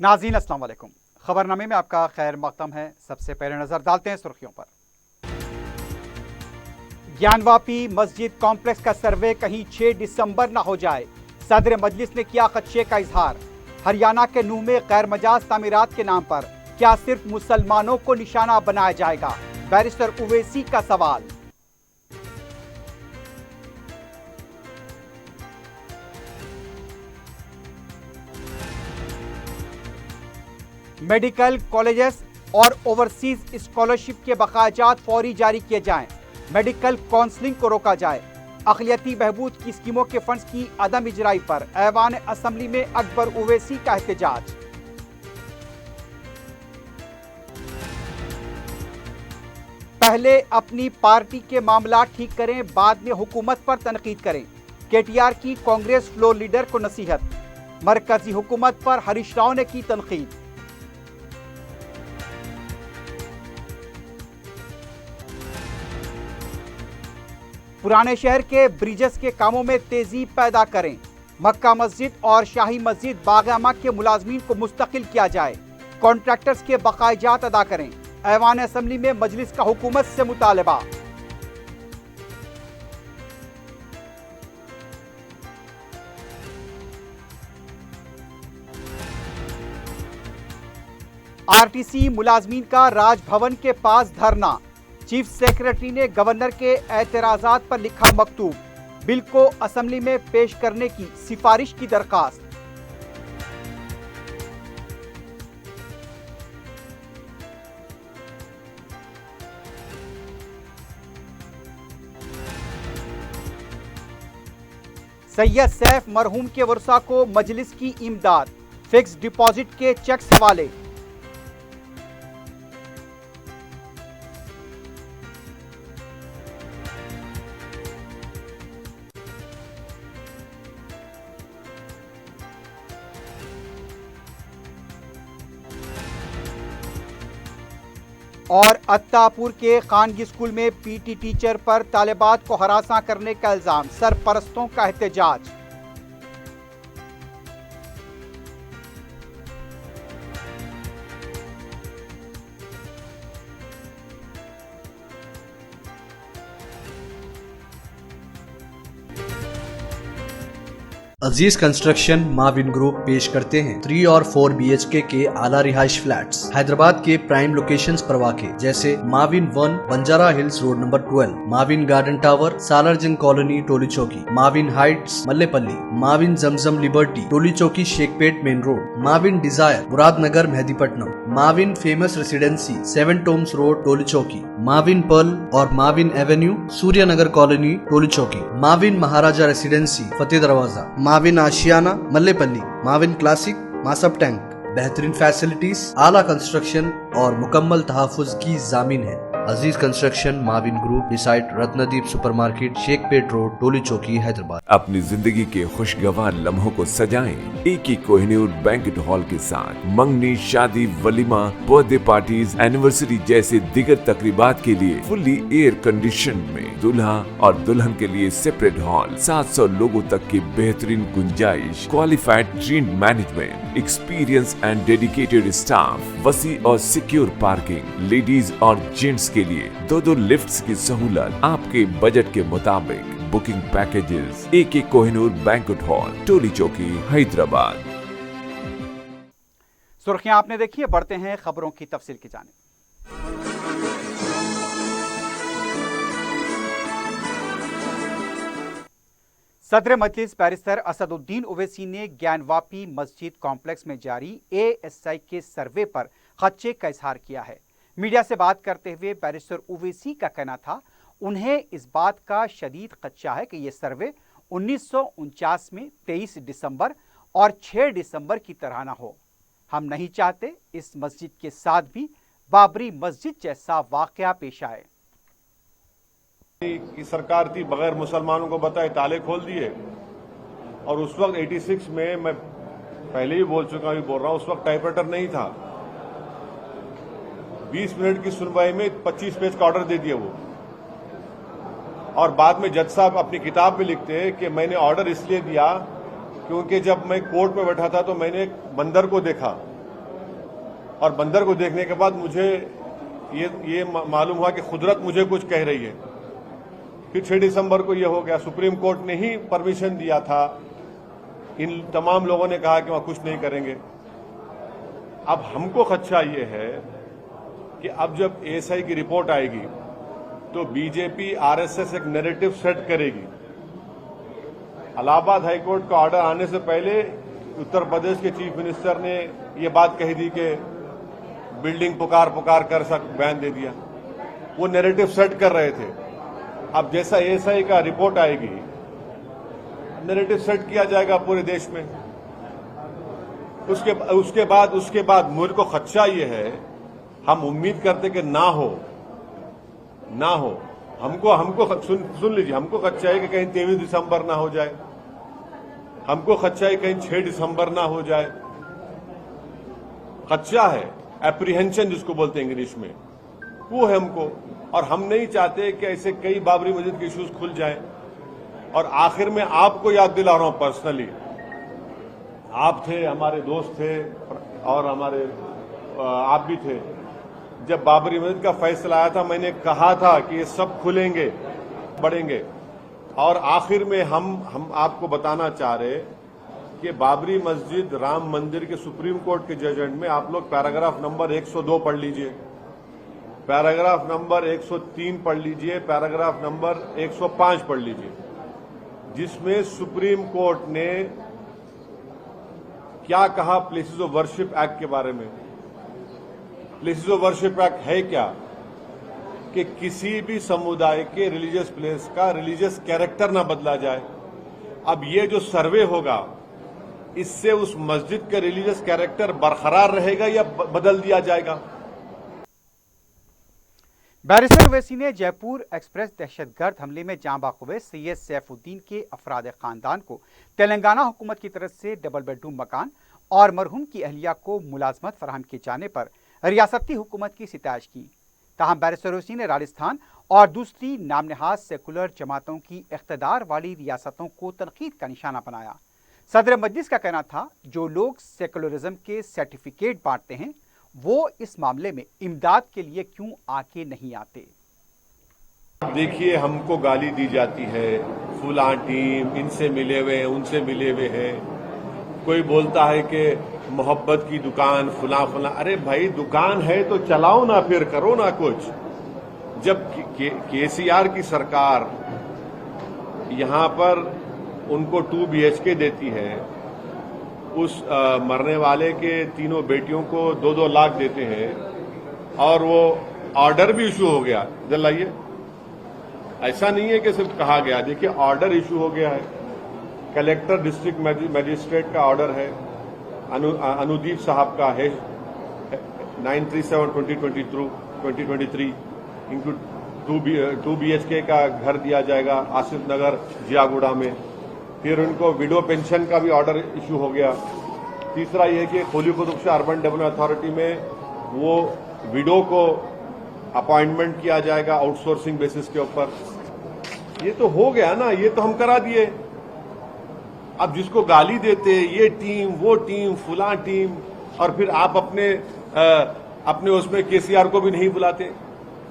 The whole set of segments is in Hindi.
नाज़रीन अस्सलाम वालेकुम। खबरनामे में आपका खैर मकदम है। सबसे पहले नजर डालते हैं सुर्खियों पर। ज्ञानवापी मस्जिद कॉम्प्लेक्स का सर्वे कहीं 6 दिसंबर न हो जाए, सदर मजलिस ने किया खदशे का इजहार। हरियाणा के नूह में गैर मजाज तामीरात के नाम पर क्या सिर्फ मुसलमानों को निशाना बनाया जाएगा? बैरिस्टर उवैसी का सवाल। मेडिकल कॉलेजेस और ओवरसीज स्कॉलरशिप के बकायाजात फौरी जारी किए जाएं। मेडिकल काउंसलिंग को रोका जाए। अक़लियती बहबूद की स्कीमों के फंड्स की अदम इजराई पर ऐवान असम्बली में अकबर उवैसी का एहतजाज। पहले अपनी पार्टी के मामला ठीक करें, बाद में हुकूमत पर तनकीद करें। केटीआर की कांग्रेस फ्लोर लीडर को नसीहत। मरकजी हुकूमत पर हरीश राव ने की तनकीद। पुराने शहर के ब्रिजेस के कामों में तेजी पैदा करें। मक्का मस्जिद और शाही मस्जिद बागयामा के मुलाजमीन को मुस्तकिल किया जाए। कॉन्ट्रैक्टर्स के बकायाजात अदा करें। ऐवान असम्बली में मजलिस का हुकूमत से मुतालबा। आरटीसी मुलाजमीन का राजभवन के पास धरना। चीफ सेक्रेटरी ने गवर्नर के एतराजात पर लिखा मकतूब। बिल को असेंबली में पेश करने की सिफारिश की दरखास्त। सैयद सैफ मरहूम के वर्सा को मजलिस की इमदाद। फिक्स डिपॉजिट के चेक्स हवाले। और अत्तापुर के खानगी स्कूल में पीटी टीचर पर तालिबात को हरासा करने का इल्जाम। सरपरस्तों का एहतजाज। अजीज कंस्ट्रक्शन माविन ग्रुप पेश करते हैं 3 और 4 BHK के आला रिहाइश फ्लैट्स हैदराबाद के प्राइम लोकेशंस पर वाक़े, जैसे Mavin 1 Banjara Hills road number 12, Mavin garden tower Salarjung colony Toli Chowki, Mavin heights Mallepally, Mavin Zamzam liberty Toli Chowki Shaikpet main road, Mavin desire Muradnagar Mehdipatnam, Mavin famous residency 7 tombs road Toli Chowki, Mavin pearl और Mavin avenue Suryanagar colony Toli Chowki, Mavin Maharaja residency Fateh Darwaza, Mavin Ashiyana Mallepally, Mavin classic Masab tank. बेहतरीन फैसिलिटीज, आला कंस्ट्रक्शन और मुकम्मल तहफ़्फ़ुज़ की ज़ामीन है। Aziz construction Mavin group beside Ratnadeep supermarket Shaikpet road Toli Chowki Hyderabad. अपनी जिंदगी के खुशगवार लम्हों को सजाएं एक ही कोहिनूर बैंक्वेट हॉल के साथ। मंगनी, शादी, वलीमा, बर्थडे पार्टीज, एनिवर्सरी जैसे दिगर तकरीबात के लिए फुल्ली एयर कंडीशन में दूल्हा और दुल्हन के लिए सेपरेट हॉल। 700 लोगों तक की बेहतरीन गुंजाइश, qualified train management, experience and dedicated staff, वसी और सिक्योर पार्किंग, लेडीज और जेंट्स के लिए 2 लिफ्ट्स की सहूलत आपके बजट के मुताबिक। बुकिंग पैकेजेस एक कोहिनूर बैंक्वेट हॉल टोली चौकी हैदराबाद। सुर्खियां आपने देखी है, बढ़ते हैं खबरों की तफसील की जानिब। सदर मजलिस बैरिस्टर असदुद्दीन ओवैसी ने ज्ञानवापी मस्जिद कॉम्प्लेक्स में जारी ASI के सर्वे पर खदशे का इजहार किया है। मीडिया से बात करते हुए बैरिस्टर ओवैसी का कहना था, उन्हें इस बात का शदीद खदशा है कि यह सर्वे 1949 में 23 दिसंबर और 6 दिसंबर की तरह ना हो। हम नहीं चाहते इस मस्जिद के साथ भी बाबरी मस्जिद जैसा वाकया पेश आए। की सरकार थी, बगैर मुसलमानों को बताए ताले खोल दिए। और उस वक्त 86 में, मैं पहले ही बोल चुका हूं, बोल रहा हूं, उस वक्त टाइपराइटर नहीं था। 20 मिनट की सुनवाई में 25 पेज का ऑर्डर दे दिया वो। और बाद में जज साहब अपनी किताब में लिखते हैं कि मैंने ऑर्डर इसलिए दिया क्योंकि जब मैं कोर्ट में बैठा था तो मैंने एक बंदर को देखा और बंदर को देखने के बाद मुझे ये मालूम हुआ कि कुदरत मुझे कुछ कह रही है। फिर 6 दिसंबर को ये हो गया, सुप्रीम कोर्ट ने ही परमिशन दिया था, इन तमाम लोगों ने कहा कि वहां कुछ नहीं करेंगे। अब हमको खदशा ये है कि अब जब एएसआई की रिपोर्ट आएगी तो बीजेपी आरएसएस एक नैरेटिव सेट करेगी। इलाहाबाद हाईकोर्ट का ऑर्डर आने से पहले उत्तर प्रदेश के चीफ मिनिस्टर ने ये बात कही थी कि बिल्डिंग पुकार कर बयान दे दिया। वो नैरेटिव सेट कर रहे थे। अब जैसा एएसआई का रिपोर्ट आएगी, नैरेटिव सेट किया जाएगा पूरे देश में। उसके बाद मुझे को खदशा ये है, हम उम्मीद करते कि ना हो। हमको सुन लीजिए, हमको खदशा है कि कहीं 23 दिसंबर ना हो जाए, हमको खदशा है कहीं 6 दिसंबर ना हो जाए। खदशा है, एप्रीहेंशन जिसको बोलते हैं इंग्लिश में, वो है हमको। और हम नहीं चाहते कि ऐसे कई बाबरी मस्जिद के इश्यूज खुल जाएं। और आखिर में आपको याद दिला रहा हूं पर्सनली, आप थे, हमारे दोस्त थे और हमारे आप भी थे। जब बाबरी मस्जिद का फैसला आया था, मैंने कहा था कि ये सब खुलेंगे, बढ़ेंगे। और आखिर में हम आपको बताना चाह रहे कि बाबरी मस्जिद राम मंदिर के सुप्रीम कोर्ट के जजमेंट में आप लोग पैराग्राफ नंबर 102 पढ़ लीजिए, पैराग्राफ नंबर 103 पढ़ लीजिए, पैराग्राफ नंबर 105 पढ़ लीजिए, जिसमें सुप्रीम कोर्ट ने क्या कहा प्लेसेस ऑफ वर्शिप एक्ट के बारे में। प्लेसेस ऑफ वर्शिप एक्ट है क्या कि किसी भी समुदाय के रिलीजियस प्लेस का रिलीजियस कैरेक्टर ना बदला जाए। अब ये जो सर्वे होगा, इससे उस मस्जिद का रिलीजियस कैरेक्टर बरकरार रहेगा या बदल दिया जाएगा। बैरिस्टर ओवैसी ने जयपुर एक्सप्रेस दहशतगर्द हमले में जाँ बाख हुए सैयद सैफुद्दीन के अफराद खानदान को तेलंगाना हुकूमत की तरफ से डबल बेडरूम मकान और मरहूम की अहलिया को मुलाजमत फराहम किए जाने पर रियासती हुकूमत की सितारिश की। ताहम बैरिस्टर ओवैसी ने राजस्थान और दूसरी नामनहाज सेकुलर जमातों की इख्तदार वाली रियासतों को तनकीद का निशाना बनाया। सदर मजलिस का कहना था, जो लोग सेकुलरिज्म के सर्टिफिकेट बांटते हैं वो इस मामले में इमदाद के लिए क्यों आके नहीं आते। देखिए, हमको गाली दी जाती है, फुला टीम इनसे मिले हुए हैं, उनसे मिले हुए हैं। कोई बोलता है कि मोहब्बत की दुकान फुला। अरे भाई, दुकान है तो चलाओ ना, फिर करो ना कुछ। जब केसीआर की सरकार यहां पर उनको 2 BHK देती है, उस मरने वाले के तीनों बेटियों को 2-2 लाख देते हैं, और वो ऑर्डर भी इशू हो गया। इधर लाइए, ऐसा नहीं है कि सिर्फ कहा गया, देखिए ऑर्डर इशू हो गया है। कलेक्टर डिस्ट्रिक्ट मजिस्ट्रेट का ऑर्डर है, अनुदीप साहब का है 937/2023 इनको 2 BHK का घर दिया जाएगा आसिफ नगर जियागुड़ा में। फिर उनको विडो पेंशन का भी ऑर्डर इशू हो गया। तीसरा यह कि खोली Qutub Shah urban development authority में वो विडो को अपॉइंटमेंट किया जाएगा आउटसोर्सिंग बेसिस के ऊपर। ये तो हो गया ना, ये तो हम करा दिए। अब जिसको गाली देते ये टीम वो टीम फुला टीम, और फिर आप अपने उसमें केसीआर को भी नहीं बुलाते,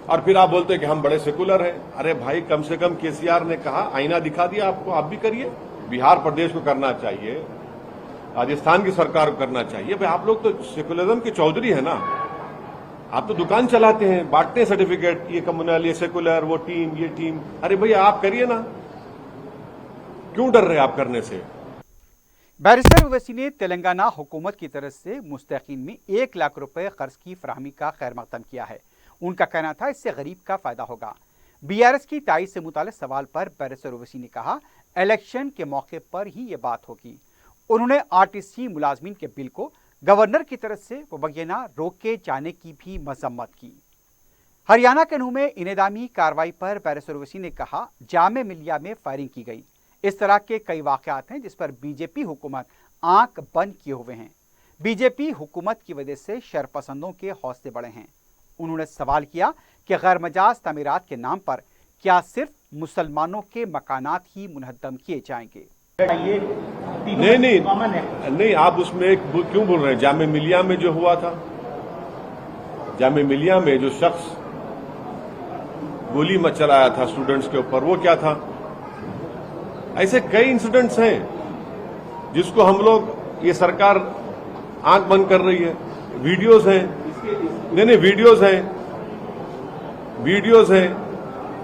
और फिर आप बोलते कि हम बड़े सेकुलर हैं। अरे भाई, कम से कम केसीआर ने कहा, आईना दिखा दिया आपको, आप भी करिए। बिहार प्रदेश को करना चाहिए, राजस्थान की सरकार को करना चाहिए। भाई, आप लोग तो सेकुलरिज्म के चौधरी है ना, आप तो दुकान चलाते हैं, बांटते हैं सर्टिफिकेट, ये कम्युनल, ये सेकुलर, वो टीम, ये टीम। अरे भैया, आप करिए ना, क्यों डर रहे आप करने से। बैरिस्टर ओवैसी ने तेलंगाना हुकूमत की तरफ से मुस्तकीन में 1 लाख रुपए कर्ज की फराहमी का खैर मकदम किया है। उनका कहना था, इससे गरीब का फायदा होगा। BRS की ताईद से मुताल्लिक सवाल पर बैरिस्टर ओवैसी ने कहा, इलेक्शन के मौके पर ही ये बात होगी। उन्होंने RTC मुलाजमीन के बिल को गवर्नर की तरफ से मुबैना रोके जाने की भी मजम्मत की। हरियाणा के नूह में इनेदामी कार्रवाई पर बैरिस्टर ओवैसी ने कहा, जामे मिलिया में फायरिंग की गई। इस तरह के कई वाकयात हैं जिस पर बीजेपी हुकूमत आंख बंद किए हुए हैं। बीजेपी हुकूमत की वजह से शरपसंदों के हौसले बढ़े हैं। उन्होंने सवाल किया कि गैर मजाज तमीरात के नाम पर क्या सिर्फ मुसलमानों के मकानात ही मुनहद्दम किए जाएंगे। नहीं, आप उसमें क्यों बोल रहे हैं। जामे मिलिया में जो हुआ था, जामिया मिलिया में जो शख्स गोली में चलाया था स्टूडेंट्स के ऊपर, वो क्या था? ऐसे कई इंसिडेंट्स हैं जिसको हम लोग, ये सरकार आंख बंद कर रही है। वीडियोस हैं, नहीं वीडियोस हैं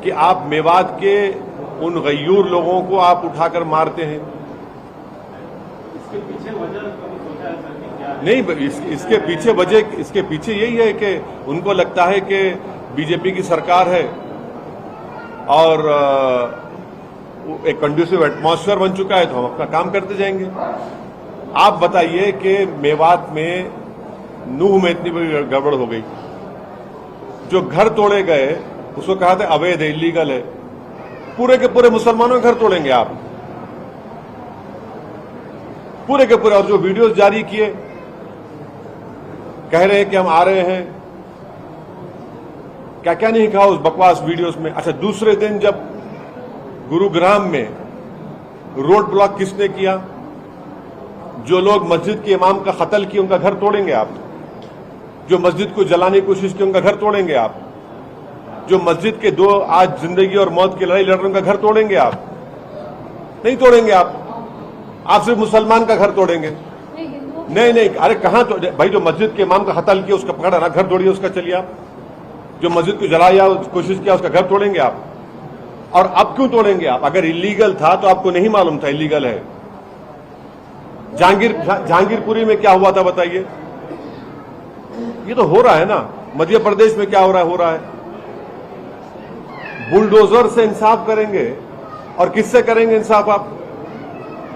कि आप मेवात के उन गयूर लोगों को आप उठाकर मारते हैं। इसके पीछे वजह नहीं, इसके पीछे यही है कि उनको लगता है कि बीजेपी की सरकार है और एक कंड्यूसिव एटमॉस्फेयर बन चुका है, तो हम अपना काम करते जाएंगे। आप बताइए कि मेवात में नूह में इतनी बड़ी गड़बड़ हो गई, जो घर तोड़े गए उसको कहा था अवैध है, इलीगल है। पूरे के पूरे मुसलमानों के घर तोड़ेंगे आप, पूरे के पूरे। और जो वीडियोस जारी किए, कह रहे हैं कि हम आ रहे हैं, क्या क्या नहीं कहा उस बकवास वीडियोस में। अच्छा, दूसरे दिन जब गुरुग्राम में रोड ब्लॉक किसने किया? जो लोग मस्जिद के इमाम का कत्ल किए उनका घर तोड़ेंगे आप। जो मस्जिद को जलाने की कोशिश की उनका घर तोड़ेंगे आप। जो मस्जिद के दो आज जिंदगी और मौत की लड़ाई लड़ रहे हैं उनका घर तोड़ेंगे आप? नहीं तोड़ेंगे आप सिर्फ मुसलमान का घर तोड़ेंगे। नहीं, अरे कहां तो भाई, जो मस्जिद के इमाम का कत्ल किया उसका पकड़ा ना, घर तोड़िए उसका, चलिए आप। जो मस्जिद को जलाया कोशिश किया उसका घर तोड़ेंगे आप। और अब क्यों तोड़ेंगे आप? अगर इलीगल था तो आपको नहीं मालूम था इलीगल है। जहांगीरपुरी में क्या हुआ था बताइए? ये तो हो रहा है ना। मध्य प्रदेश में क्या हो रहा है। बुलडोजर से इंसाफ करेंगे, और किससे करेंगे इंसाफ आप?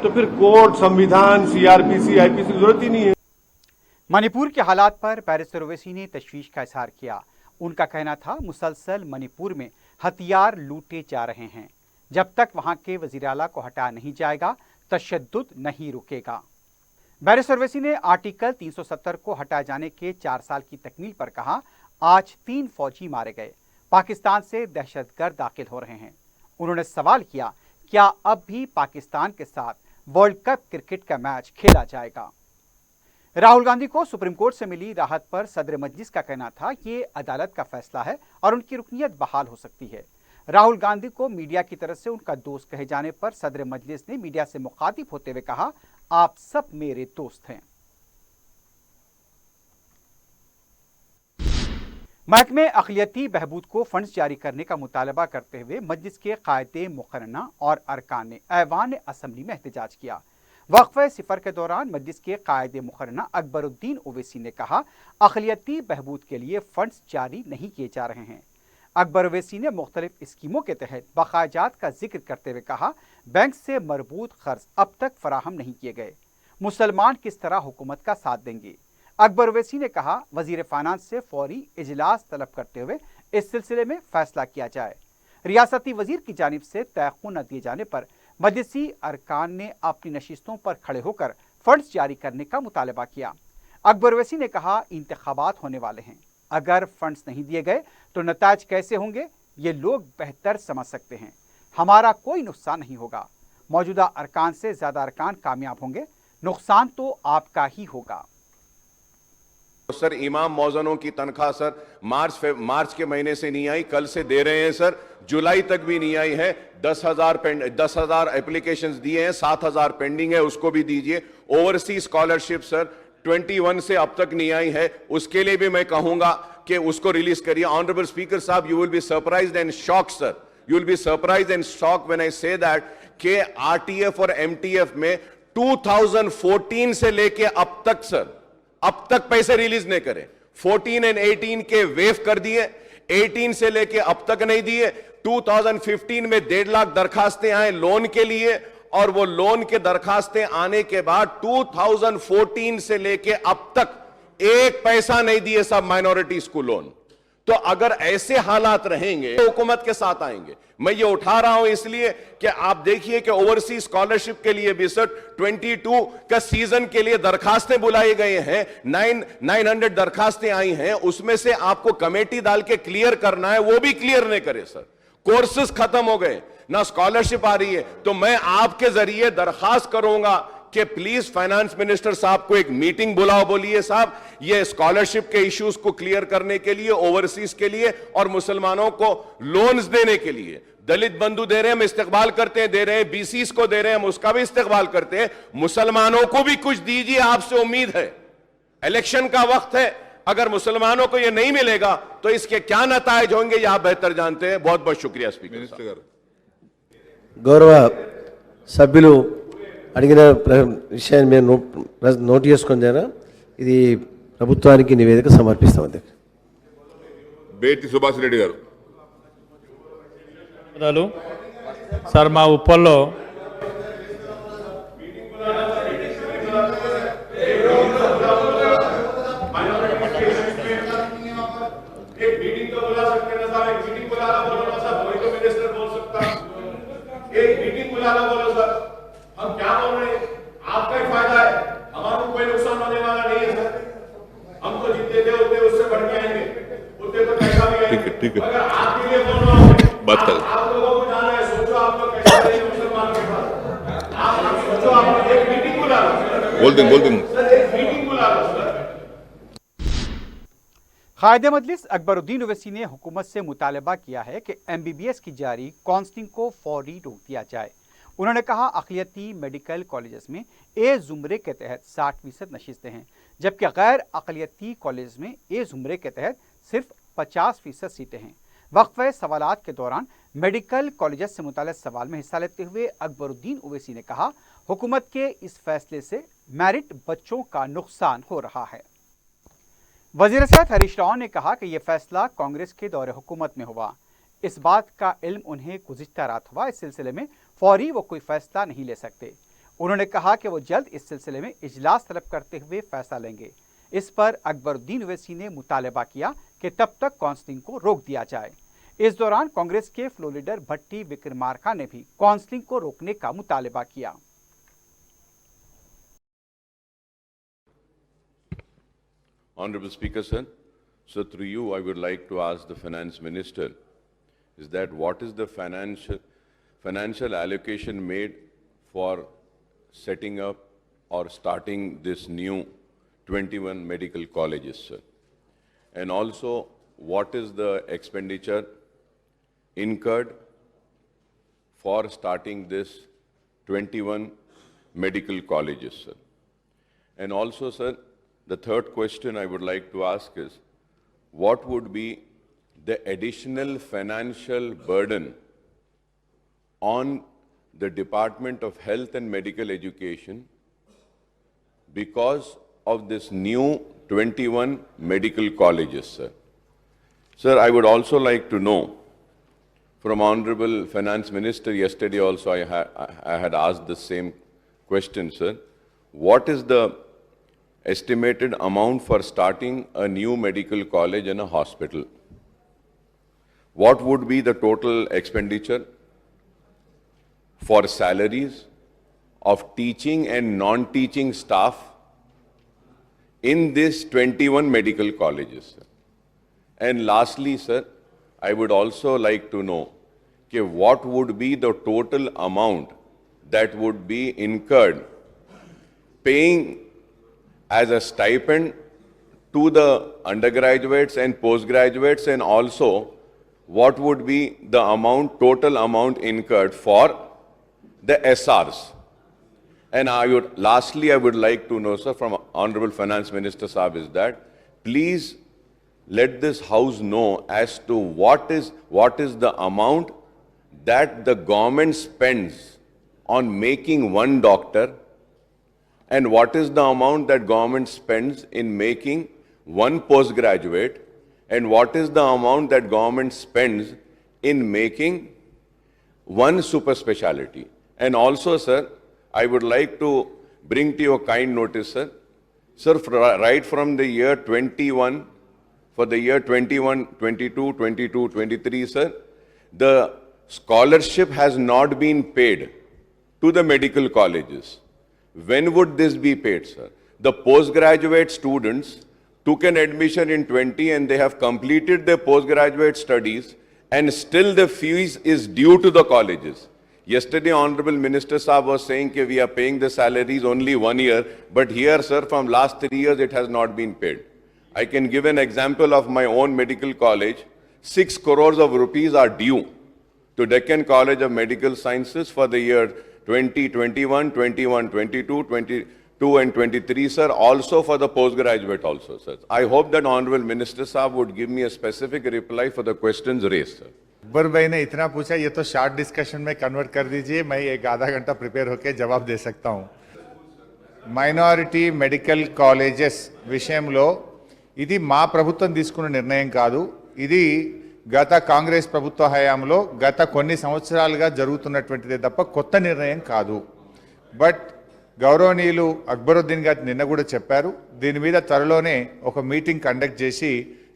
तो फिर कोर्ट, संविधान, सीआरपीसी, आईपीसी की जरूरत ही नहीं है। मणिपुर के हालात पर बैरिस्टर ओवैसी ने तशवीश का इजहार किया। उनका कहना था, मुसलसल मणिपुर में हथियार लूटे जा रहे हैं। जब तक वहां के वजीर आला को हटाया नहीं जाएगा, तशद्दुद नहीं रुकेगा। बैरिस्टर ओवैसी ने आर्टिकल 370 को हटाए जाने के 4 साल की तकमील पर कहा, आज 3 फौजी मारे गए, पाकिस्तान से दहशतगर्द दाखिल हो रहे हैं। उन्होंने सवाल किया, क्या अब भी पाकिस्तान के साथ वर्ल्ड कप क्रिकेट का मैच खेला जाएगा? राहुल गांधी को सुप्रीम कोर्ट से मिली राहत पर सदर मजलिस का कहना था, ये अदालत का फैसला है और उनकी रुकनियत बहाल हो सकती है। राहुल गांधी को मीडिया की तरफ से उनका दोस्त कहे जाने पर सदर मजलिस ने मीडिया से मुखातिब होते हुए कहा, आप सब मेरे दोस्त हैं। महकमे अक़लियती बहबूद को फंड्स जारी करने का मुतालबा करते हुए मजलिस के कायदे मुकर्रना और अरकान ने ऐवान असम्बली में एहतजाज किया। वक्फ़े सिफर के दौरान मजलिस के कायदे मुकर्रना अकबरुद्दीन ओवैसी ने कहा, अक़लियती बहबूद के लिए फंड्स जारी नहीं किए जा रहे हैं। अकबर ओवैसी ने मुख्तलिफ स्कीमों के तहत बकायाजात का जिक्र करते हुए कहा, बैंक से मरबूत कर्ज अब तक फराहम नहीं किए गए, मुसलमान किस तरह हुकूमत का साथ देंगे। अकबर ओवैसी ने कहा, वजीर फाइनेंस से फौरी इजलास तलब करते हुए इस सिलसिले में फैसला किया जाए। रियासती वजीर की जानिब से तयख्खुन न दिए जाने पर मजलिसी अरकान ने अपनी नशिस्तों पर खड़े होकर फंड्स जारी करने का मुतालबा किया। अकबर ओवैसी ने कहा, इंतखाबात होने वाले हैं, अगर फंड्स नहीं दिए गए तो नताज कैसे होंगे ये लोग बेहतर समझ सकते हैं। हमारा कोई नुकसान नहीं होगा, मौजूदा अरकान से ज्यादा अरकान कामयाब होंगे, नुकसान तो आपका ही होगा। सर, इमाम मौजनों की तनख्वाह सर मार्च के महीने से नहीं आई, कल से दे रहे हैं सर, जुलाई तक भी नहीं आई है। 10,000 एप्लीकेशंस दिए हैं, 7,000 पेंडिंग है, उसको भी दीजिए। ओवरसीज स्कॉलरशिप सर 21 से अब तक नहीं आई है, उसके लिए भी मैं कहूंगा कि उसको रिलीज करिए। ऑनरेबल स्पीकर साहब, you will be surprised and shocked sir, you will be surprised and shocked when I say that कि आरटीएफ और एमटीएफ में 2014 से लेके अब तक सर, अब तक पैसे रिलीज नहीं करे। 14 और 18 के वेव कर दिए, 18 से लेके अब तक नहीं दिए। 2015 में 1.5 लाख दरखास्तें आए लोन के लिए, और वो लोन के दरखास्तें आने के बाद 2014 से लेके अब तक एक पैसा नहीं दिए सब माइनॉरिटीज को लोन। तो अगर ऐसे हालात रहेंगे तो हुकूमत के साथ आएंगे। मैं ये उठा रहा हूं इसलिए कि आप देखिए कि ओवरसीज स्कॉलरशिप के लिए भी सर 22 का सीजन के लिए दरखास्तें बुलाई गए हैं, 900 दरखास्तें आई हैं, उसमें से आपको कमेटी डाल के क्लियर करना है, वो भी क्लियर नहीं करे सर। कोर्सेज खत्म हो गए, ना स्कॉलरशिप आ रही है। तो मैं आपके जरिए दरखास्त करूंगा कि प्लीज फाइनेंस मिनिस्टर साहब को एक मीटिंग बुलाओ, बोलिए साहब ये स्कॉलरशिप के इश्यूज को क्लियर करने के लिए, ओवरसीज के लिए और मुसलमानों को लोन्स देने के लिए, दलित बंधु दे रहे हैं, हम इस्तेकबाल करते हैं, दे रहे हैं, बीसीस को दे रहे हैं, हम उसका भी इस्तेकबाल करते हैं, मुसलमानों को भी कुछ दीजिए, आपसे उम्मीद है। इलेक्शन का वक्त है, अगर मुसलमानों को यह नहीं मिलेगा तो इसके क्या नतायज होंगे ये आप बेहतर जानते हैं। बहुत बहुत शुक्रिया स्पीकर साहब। గౌరవ సభ్యులు అడిగిన విషయాన్ని మేము నోట్ చేసుకున్నారా, ఇది ప్రభుత్వానికి నివేదిక సమర్పిస్తాం అధ్యక్ష. బేటి సుభాష్ రెడ్డి గారు. సార్ మా ఉప్పల్లో हम क्या बोल रहे हैं, आपका ही फायदा है, हमारा कोई नुकसान होने वाला नहीं है सर। हम तो जितने थे उतने उससे बढ़ के आएंगे, उतने तो कैसा भी आएंगे। ठीक है अगर आपके लिए बोल रहा हूँ, बात कर, आप लोगों को जाना है, सोचो आप लोग कैसे रहेंगे मुसलमानों के साथ। आप सोचो, आप एक मीटिंग बुला लो, बोल दें सर, एक मीटिंग बुला लो सर। कायदे मजलिस अकबरुद्दीन ओवैसी ने हुकूमत से मुतालबा किया है कि MBBS की जारी काउंसलिंग को फौरी रोक दिया जाए। उन्होंने कहा अक़लियती मेडिकल कॉलेजेस में ए ज़ुमरे के तहत 60% नशिस्तें हैं, जबकि गैर अक़लियती कॉलेज में ए ज़ुमरे के तहत सिर्फ 50% सीटें हैं। वक्फ़े सवालात के दौरान मेडिकल कॉलेजेस से मुताल्लिक़ सवाल में हिस्सा लेते हुए अकबरुद्दीन ओवैसी ने कहा हुकूमत के इस फैसले से मेरिट बच्चों का नुकसान हो रहा है। वज़ीर सेहत हरीश राव ने कहा कि यह फैसला कांग्रेस के दौरे हुकूमत में हुआ, इस बात का इल्म उन्हें गुज़िश्ता रात हुआ, इस सिलसिले में फौरी वो कोई फैसला नहीं ले सकते। उन्होंने कहा कि वो जल्द इस सिलसिले में इजलास तलब करते हुए फैसला लेंगे। इस पर अकबरुद्दीन ओवैसी ने मुतालबा किया कि तब तक काउंसलिंग को रोक दिया जाए। इस दौरान कांग्रेस के फ्लोर लीडर भट्टी विक्रमार्का ने भी काउंसलिंग को रोकने का मुतालबा किया। Honorable Speaker, sir, so through you I would like to ask the Finance Minister, is that what is the financial allocation made for setting up or starting this new 21 medical colleges, sir? And also, what is the expenditure incurred for starting this 21 medical colleges, sir? And also, sir, the third question I would like to ask is, what would be the additional financial burden on the Department of Health and Medical Education because of this new 21 medical colleges, sir? Sir, I would also like to know from Honorable Finance Minister, yesterday also I had asked the same question, sir. What is the estimated amount for starting a new medical college and a hospital? What would be the total expenditure for salaries of teaching and non-teaching staff in these 21 medical colleges, sir? And lastly, sir, I would also like to know what would be the total amount that would be incurred paying as a stipend to the undergraduates and postgraduates, and also what would be the amount, total amount incurred for the SRs. And lastly, I would like to know, sir, from Honorable Finance Minister Saab, is that please let this House know as to what is the amount that the government spends on making one doctor, and what is the amount that government spends in making one postgraduate, and what is the amount that government spends in making one super speciality. And also, sir, I would like to bring to your kind notice, sir. Sir, right from the year 21, for the year 21, 22, 22, 23, sir, the scholarship has not been paid to the medical colleges. When would this be paid, sir? The postgraduate students took an admission in 20 and they have completed their postgraduate studies, and still the fees is due to the colleges. Yesterday, Honorable Minister Saab was saying that we are paying the salaries only 1 year, but here, sir, from last 3 years, it has not been paid. I can give an example of my own medical college. 6 crores of rupees are due to Deccan College of Medical Sciences for the year 2021, 21, 22, 22 and 23, sir, also for the postgraduate also, sir. I hope that Honorable Minister Saab would give me a specific reply for the questions raised, sir. Akbar भाई ने इतना पूछा, ये तो शार्ट डिस्कशन में कन्वर्ट कर दीजिए, मैं एक आधा घंटा प्रिपेयर होकर जवाब दे सकता हूँ. మైనారిటీ మెడికల్ కాలేజెస్ విషయంలో ఇది మా ప్రభుత్వం తీసుకున్న నిర్ణయం కాదు. ఇది గత కాంగ్రెస్ ప్రభుత్వ హయాంలో గత కొన్ని సంవత్సరాలుగా జరుగుతున్నటువంటిదే తప్ప కొత్త నిర్ణయం కాదు. బట్ గౌరవనీయులు అక్బరుద్దీన్ గారు నిన్న కూడా చెప్పారు, దీని మీద త్వరలోనే ఒక మీటింగ్ కండక్ట్ చేసి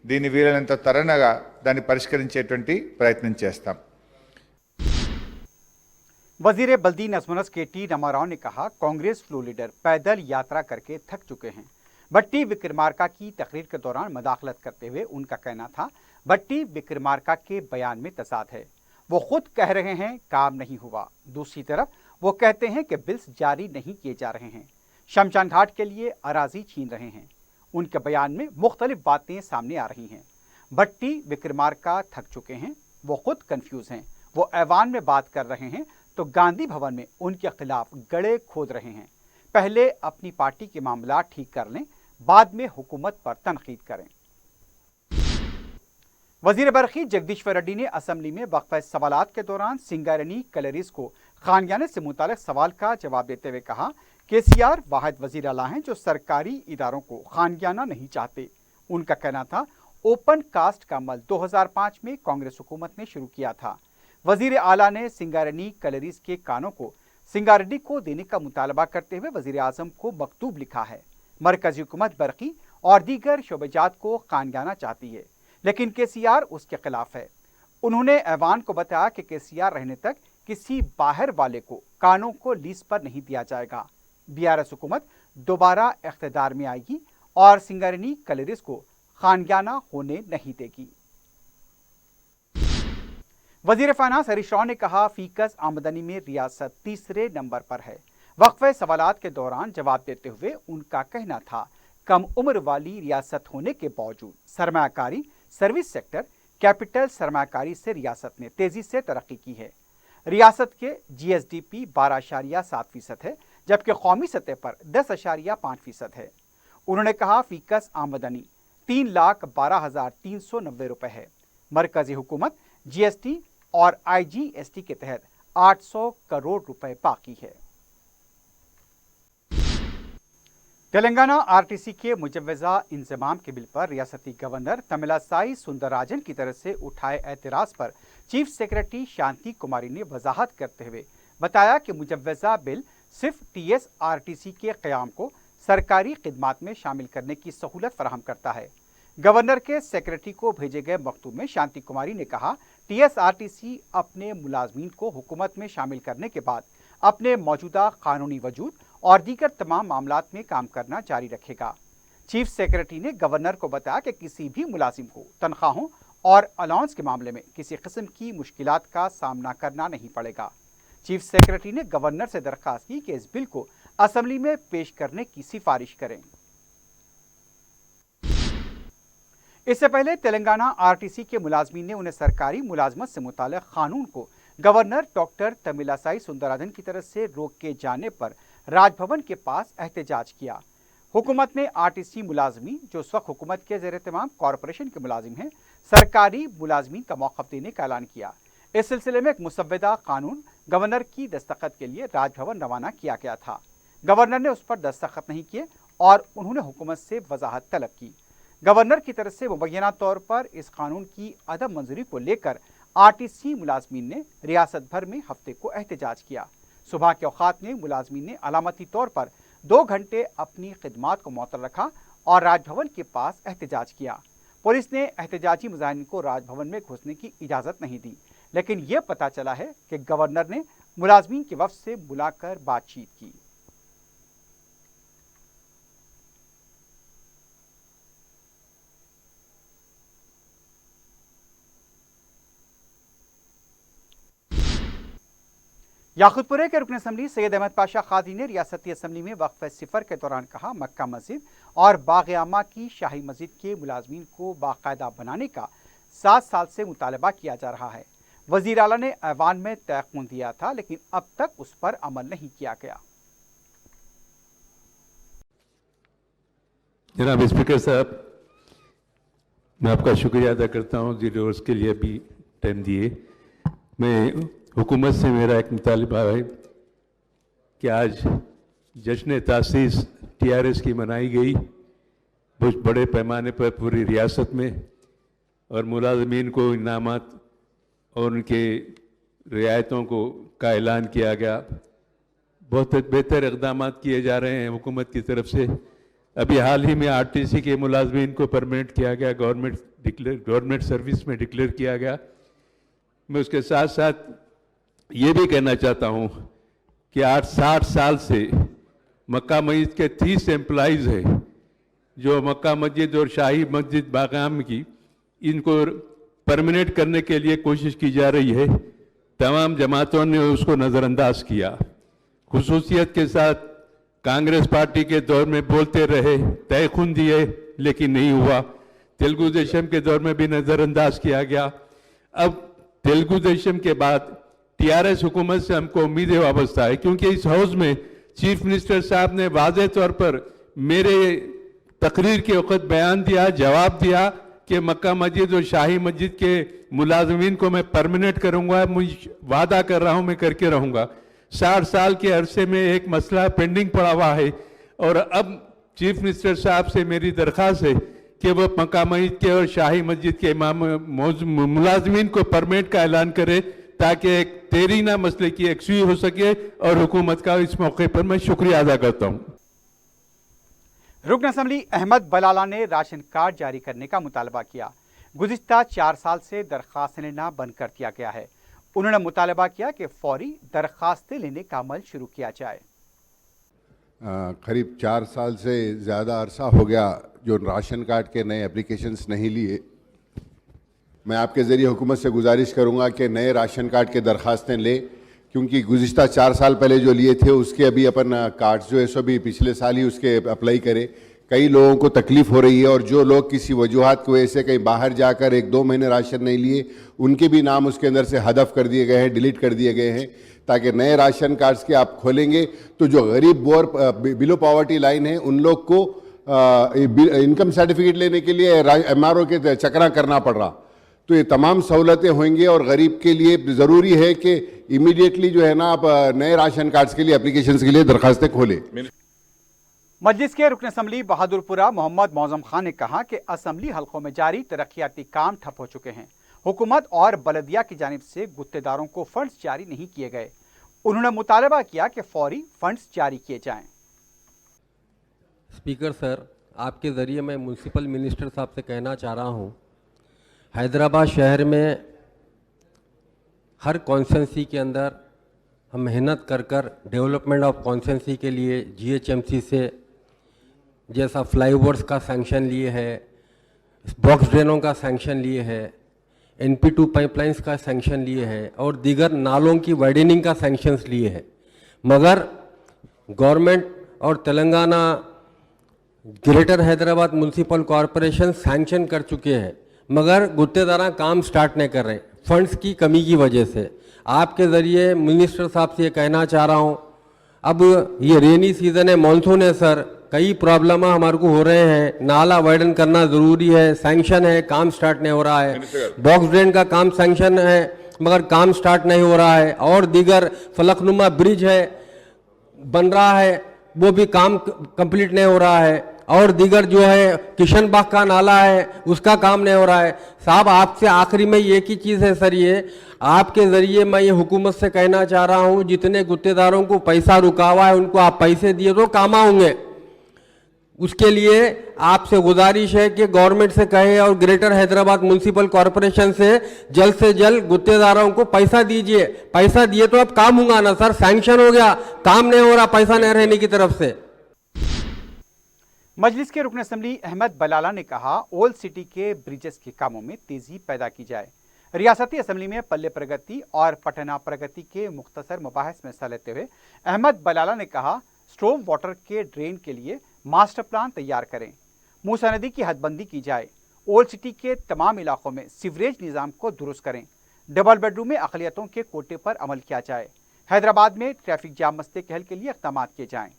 దీన్ని వీలైనంత త్వరగా దాన్ని పరిష్కరించేటువంటి ప్రయత్నం చేస్తాం. वजीर बल्दी नजमुनस के टी रमाराव ने कहा, कांग्रेस फ्लो लीडर पैदल यात्रा करके थक चुके हैं. भट्टी विक्रमार्का की तकरीर के दौरान मदाखलत करते हुए उनका कहना था, भट्टी विक्रमार्का के बयान में तजाद है. वो खुद कह रहे हैं काम नहीं हुआ, दूसरी तरफ वो कहते हैं कि बिल्स जारी नहीं किए जा रहे हैं, शमशान घाट के लिए अराजी छीन रहे हैं. उनके बयान में मुख्तलिफ बातें सामने आ रही हैं. भट्टी विक्रमार्का थक चुके हैं, वो खुद कंफ्यूज हैं. वो ऐवान में बात कर रहे हैं तो गांधी भवन में उनके खिलाफ गड़े खोद रहे हैं. पहले अपनी पार्टी के मामला ठीक कर लें, बाद में हुकूमत पर तनकीद करें. वजीर बरखी जगदीश्वर रेड्डी ने असेंबली में वक्फे सवालात के दौरान सिंगारेनी कलरीज को खानगियाने से मुतालिक सवाल का जवाब देते हुए कहा, केसीआर वाहिद वजीर आला हैं जो सरकारी इदारों को खानगियाना नहीं चाहते. उनका कहना था, ओपन कास्ट का अमल 2005 में कांग्रेस हुकूमत ने शुरू किया था. वजीर आला ने सिंगारेनी कलरीज के कानों को सिंगारेड्डी को देने का मुतालबा करते हुए वजीर आजम को मकतूब लिखा है. मरकजी हुकूमत बरकी और दीगर शोबेजात को खानगियाना चाहती है, लेकिन केसीआर उसके खिलाफ है. उन्होंने ऐवान को बताया कि केसीआर रहने तक किसी बाहर वाले को कानों को लीज पर नहीं दिया जाएगा. बीआरएस हुकूमत दोबारा इख्तिदार में आएगी और सिंगारेनी कलरीज को खानगियाना होने नहीं देगी. वजीर फाइनेंस हरीश राव ने कहा, फीकस आमदनी में रियासत तीसरे नंबर पर है. वक्फे सवालात के दौरान जवाब देते हुए उनका कहना था, कम उम्र वाली रियासत होने के बावजूद सरमायाकारी, सर्विस सेक्टर, कैपिटल सरमायाकारी से रियासत ने तेजी से तरक्की की है. रियासत के जीएसडीपी 12.7% है, जबकि कौमी सतह पर 10.5% है. उन्होंने कहा, फीकस आमदनी 3,12,390 रुपए है. मरकजी हुकूमत जीएसटी और आईजीएसटी के तहत 800 करोड़ रुपए बाकी है. तेलंगाना आरटीसी के मुजव्वजा इंतजाम के बिल पर रियासती गवर्नर तमिलासाई सुंदरराजन की तरफ से उठाए एतराज पर चीफ सेक्रेटरी शांति कुमारी ने वजाहत करते हुए बताया कि मुजव्वजा बिल सिर्फ टीएसआरटीसी के क़याम को सरकारी खिदमात में शामिल करने की सहूलत फराहम करता है. गवर्नर के सेक्रेटरी को भेजे गए मकतूब में शांति कुमारी ने कहा, टीएसआरटीसी अपने मुलाजमीन को हुकूमत में शामिल करने के बाद अपने मौजूदा कानूनी वजूद और दीगर तमाम मामलात में काम करना जारी रखेगा. चीफ सेक्रेटरी ने गवर्नर को बताया कि किसी भी मुलाजिम को तनख्वाहों और अलाउंस के मामले में किसी किस्म की मुश्किलात का सामना करना नहीं पड़ेगा. चीफ सेक्रेटरी ने गवर्नर से दरख्वास्त की कि इस बिल को असेंबली में पेश करने की सिफारिश करें. इससे पहले तेलंगाना आरटीसी के मुलाजमीन ने उन्हें सरकारी मुलाजमत से मुताल्लिक़ कानून को गवर्नर डॉक्टर तमिलासाई सुंदरराजन की तरफ से रोके जाने पर राजभवन के पास एहतजाज किया. हुकूमत ने आरटीसी मुलाजमीन जो इस वक्त हुकूमत के ज़ेर तमाम कॉरपोरेशन के मुलाजिम हैं, सरकारी मुलाजमीन का मौक़िफ़ देने का ऐलान किया. इस सिलसिले में एक मुसव्वदा कानून गवर्नर की दस्तखत के लिए राजभवन रवाना किया गया था. गवर्नर ने उस पर दस्तखत नहीं किए और उन्होंने हुकूमत से वजाहत तलब की. गवर्नर की तरफ से मुबैना तौर पर इस कानून की अदम मंजूरी को लेकर आरटीसी मुलाजमीन ने रियासत भर में हफ्ते को एहतजाज किया. सुबह के औकात में मुलाजमीन ने अलामती तौर पर 2 घंटे अपनी खिदमात को मअतल रखा और राजभवन के पास एहतजाज किया. पुलिस ने एहतजाजी मुजाहिरीन को राजभवन में घुसने की इजाज़त नहीं दी, लेकिन यह पता चला है कि गवर्नर ने मुलाजमीन के वफ्द से बुलाकर बातचीत की. याकूतपुरे के रुकन असम्बली सैयद अहमद पाशा खादी ने रियासती असम्बली में वक्फ सिफर के दौरान कहा, मक्का मस्जिद और बाग-ए-आमा की शाही मस्जिद के मुलाजमीन को बाकायदा बनाने का 7 साल से मुतालबा किया जा रहा है। वजीर आला ने ऐवान में तयक़ुन दिया था, लेकिन अब तक उस पर अमल नहीं किया गया। जनाब स्पीकर साहब, मैं आपका शुक्रिया अदा करता हूँ 0 आवर्स के लिए भी टाइम दिए। मैं हुकूमत से मेरा एक मुतालबा है कि आज जश्न तासीस TRS की मनाई गई बहुत बड़े पैमाने पर पूरी रियासत में, और मुलाजमीन को इनामात और उनके रियायतों का ऐलान किया गया। बहुत बेहतर इक़दाम किए जा रहे हैं हुकूमत की तरफ से। अभी हाल ही में RTC के मुलाजमीन को परमानेंट किया गया, गवर्नमेंट सर्विस में डिक्लेयर किया गया। मैं उसके साथ साथ ये भी कहना चाहता हूँ कि 60 साल से मक्का मस्जिद के 30 एम्प्लॉइज़ हैं जो मक्का मस्जिद और शाही मस्जिद बाग-ए-आमा की इनको परमानेंट करने के लिए कोशिश की जा रही है। तमाम जमातों ने उसको नज़रअंदाज किया। खुसूसियत के साथ कांग्रेस पार्टी के दौर में बोलते रहे, तयख़ुन दिए, लेकिन नहीं हुआ। तेलुगु देशम के दौर में भी नज़रअंदाज किया गया। अब तेलुगु देशम के बाद TRS हुकूमत से हमको उम्मीदें वाबस्ता है, क्योंकि इस हाउस में चीफ मिनिस्टर साहब ने वाज़े तौर पर मेरे तकरीर के वक़्त बयान दिया, जवाब दिया कि मक्का मस्जिद और शाही मस्जिद के मुलाजमीन को मैं परमानेंट करूंगा। मुझे वादा कर रहा हूं, मैं करके रहूंगा। 60 साल के अरसे में एक मसला पेंडिंग पड़ा हुआ है, और अब चीफ मिनिस्टर साहब से मेरी दरख्वास्त है कि वो मक्का मस्जिद के और शाही मस्जिद के मुलाजमीन को परमानेंट का ऐलान करे, ताकि एक तेरीना मसले की यकसूई हो सके। और हुकूमत का इस मौके पर मैं शुक्रिया अदा करता हूँ। रुकन असम्बली अहमद बलाला ने राशन कार्ड जारी करने का मुतालबा किया। गुज़िश्ता 4 साल से दरख्वास्त लेना बंद कर दिया गया है। उन्होंने मुतालबा किया कि फौरी दरख्वास्तें लेने का अमल शुरू किया जाए। करीब 4 साल से ज़्यादा अरसा हो गया जो राशन कार्ड के नए एप्लीकेशंस नहीं लिए। मैं आपके ज़रिए हुकूमत से गुजारिश करूंगा कि नए राशन कार्ड के दरख्वास्तें लें, क्योंकि गुज़िश्ता 4 साल पहले जो लिए थे उसके अभी अपन कार्ड्स जो है सो भी पिछले साल ही उसके अप्लाई करें। कई लोगों को तकलीफ़ हो रही है, और जो लोग किसी वजूहात की वजह से कहीं बाहर जाकर 1-2 महीने राशन नहीं लिए, उनके भी नाम उसके अंदर से हदफ कर दिए गए हैं, डिलीट कर दिए गए हैं। ताकि नए राशन कार्ड्स के आप खोलेंगे तो जो गरीब बिलो पॉवर्टी लाइन है उन लोग को इनकम सर्टिफिकेट लेने के लिए MRO के चक्रा करना पड़ रहा। तो ये तमाम सहूलतें होंगी, और गरीब के लिए ज़रूरी है कि इमीडिएटली जो है ना आप नए राशन कार्ड्स के लिए एप्लीकेशंस के लिए दरखास्तें खोलें। मजलिस के रुकन असम्बली बहादुरपुरा मोहम्मद मौजम खान ने कहा कि असम्बली हल्कों में जारी तरक्याती काम ठप हो चुके हैं। हुकूमत और बलदिया की जानिब से गुत्तेदारों को फंड्स जारी नहीं किए गए। उन्होंने मुतालबा किया कि फौरी फंड्स जारी किए जाएं। स्पीकर सर, आपके ज़रिए मैं म्यूनसिपल मिनिस्टर साहब से कहना चाह रहा हूँ, हैदराबाद शहर में हर कॉन्स्टिट्यूंसी के अंदर हम मेहनत कर डेवलपमेंट ऑफ कॉन्स्टिट्यूंसी के लिए GHMC से जैसा फ्लाईओवर्स का सैंक्शन लिए है, बॉक्स ड्रेनों का सैंक्शन लिए है, NP2 पाइपलाइंस का सैंक्शन लिए है, और दीगर नालों की वाइडनिंग का सैंक्शंस लिए है। मगर गवर्नमेंट और Telangana greater Hyderabad municipal corporation sanction कर चुके हैं, मगर गुत्तेदारा काम स्टार्ट नहीं कर रहे फंड्स की कमी की वजह से। आपके ज़रिए मिनिस्टर साहब से ये कहना चाह रहा हूँ, अब ये रेनी सीज़न है, मानसून है सर, कई प्रॉब्लम हमारे को हो रहे हैं। नाला वाइडन करना ज़रूरी है, सैंक्शन है, काम स्टार्ट नहीं हो रहा है। बॉक्स ड्रेन का काम सैंक्शन है, मगर काम स्टार्ट नहीं हो रहा है। और दीगर फलकनुमा ब्रिज है, बन रहा है, वो भी काम कंप्लीट नहीं हो रहा है। और दीगर जो है किशन बाग का नाला है, उसका काम नहीं हो रहा है। साहब, आपसे आखिरी में एक ही चीज़ है सर, ये आपके ज़रिए मैं ये हुकूमत से कहना चाह रहा हूँ, जितने गुत्तेदारों को पैसा रुका हुआ है उनको आप पैसे दिए तो काम आएंगे। उसके लिए आपसे गुजारिश है कि गवर्नमेंट से कहे और ग्रेटर हैदराबाद म्यूनसिपल कॉरपोरेशन से जल्द गुत्तेदारों को पैसा दीजिए। पैसा दिए तो अब काम होगा ना सर, सैंक्शन हो गया, काम नहीं हो रहा पैसा नहीं रहने की तरफ से। मजलिस के रुकन असम्बली अहमद बलाला ने कहा, ओल्ड सिटी के ब्रिजेस के कामों में तेजी पैदा की जाए। रियासती असम्बली में पल्ले प्रगति और पटना प्रगति के मुख्तसर मुबाहिस में हिस्सा लेते हुए अहमद बलाला ने कहा, स्टॉर्म वाटर के ड्रेन के लिए मास्टर प्लान तैयार करें, मूसा नदी की हदबंदी की जाए, ओल्ड सिटी के तमाम इलाकों में सीवरेज निज़ाम को दुरुस्त करें, डबल बेडरूम में अक़लियतों के कोटे पर अमल किया जाए, हैदराबाद में ट्रैफिक जाम मसले के हल के लिए इक़दाम किए जाएं,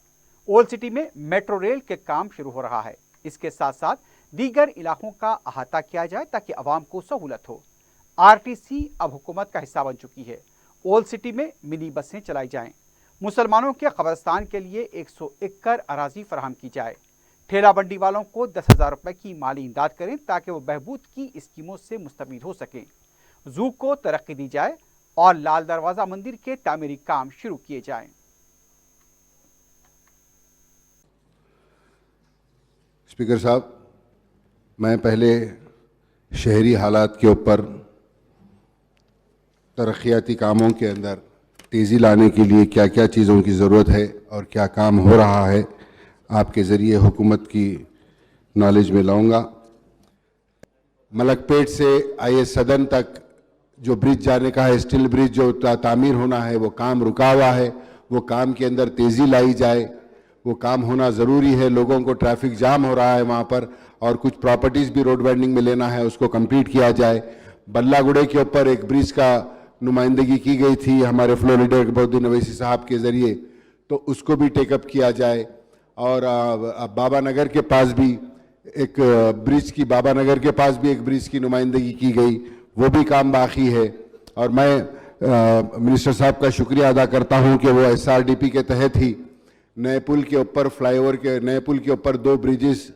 ओल्ड सिटी में मेट्रो रेल के काम शुरू हो रहा है। इसके साथ साथ दीगर इलाकों का अहाता किया जाए ताकि आवाम को सहूलत हो। आरटीसी अब हुकूमत का हिस्सा बन चुकी है। ओल्ड सिटी में मिनी बसें चलाई जाएं, मुसलमानों के कब्रिस्तान के लिए 100 एकड़ अराजी फराहम की जाए, ठेला बंडी वालों को 10,000 रुपए की माली इमदाद करें ताकि वो बहबूद की स्कीमों से मुस्तफीद हो सकें, जू को तरक्की दी जाए और लाल दरवाजा मंदिर के तामीरी काम शुरू किए जाएं। स्पीकर साहब, मैं पहले शहरी हालात के ऊपर तरक्याती कामों के अंदर तेज़ी लाने के लिए क्या क्या चीज़ों की ज़रूरत है और क्या काम हो रहा है आपके ज़रिए हुकूमत की नॉलेज में लाऊंगा। मलकपेट से आईएस सदन तक जो ब्रिज जाने का है, स्टील ब्रिज जो तामीर होना है, वो काम रुका हुआ है, वो काम के अंदर तेज़ी लाई जाए, वो काम होना ज़रूरी है। लोगों को ट्रैफिक जाम हो रहा है वहाँ पर, और कुछ प्रॉपर्टीज़ भी रोड वेंडिंग में लेना है, उसको कंप्लीट किया जाए। बल्लागुड़े के ऊपर एक ब्रिज का नुमाइंदगी की गई थी हमारे फ्लो लीडर अकबरुद्दीन अवैसी साहब के ज़रिए, तो उसको भी टेकअप किया जाए। और बाबा नगर के पास भी एक ब्रिज की एक ब्रिज की नुमाइंदगी की गई, वो भी काम बाकी है। और मैं मिनिस्टर साहब का शुक्रिया अदा करता हूं कि वो SRDP के तहत ही नए पुल के ऊपर नए पुल के ऊपर 2 ब्रिजेस